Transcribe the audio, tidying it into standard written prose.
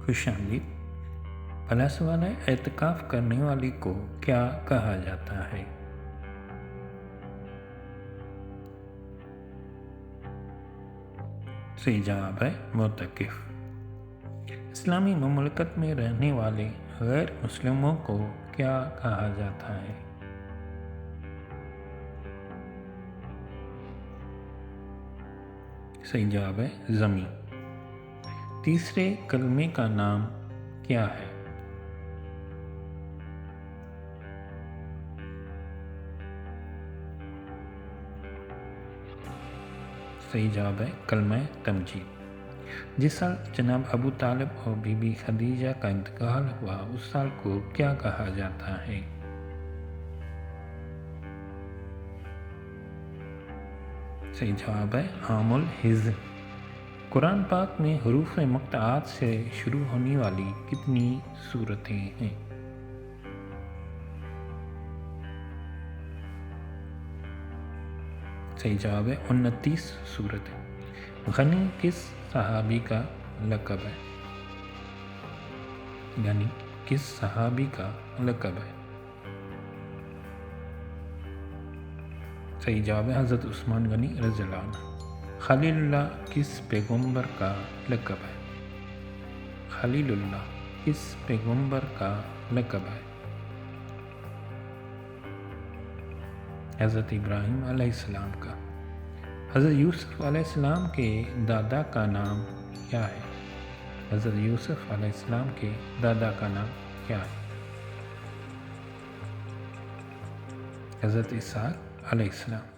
خوش آمدید۔ پہلا سوال ہے، اعتکاف کرنے والی کو کیا کہا جاتا ہے؟ صحیح جواب ہے معتکف۔ اسلامی مملکت میں رہنے والے غیر مسلموں کو کیا کہا جاتا ہے؟ صحیح جواب ہے ذمی۔ تیسرے کلمے کا نام کیا ہے؟ صحیح جواب ہے کلمہ تمجید۔ جس سال جناب ابو طالب اور بی بی خدیجہ کا انتقال ہوا اس سال کو کیا کہا جاتا ہے؟ صحیح جواب ہے عام الحزن۔ قرآن پاک میں حروف مقطعات سے شروع ہونے والی کتنی سورتیں ہیں؟ صحیح جواب ہے 29 سورتیں۔ غنی کس صحابی کا لقب ہے؟ غنی کس صحابی کا لقب ہے؟ صحیح جواب ہے حضرت عثمان غنی رضی اللہ عنہ۔ خلیل اللہ کس پیغمبر کا لقب ہے؟ خلیل اللہ کس پیغمبر کا لقب ہے؟ حضرت ابراہیم علیہ السلام کا۔ حضرت یوسف علیہ السلام کے دادا کا نام کیا ہے؟ حضرت یوسف علیہ السلام کے دادا کا نام کیا ہے؟ حضرت اسحاق علیہ السلام۔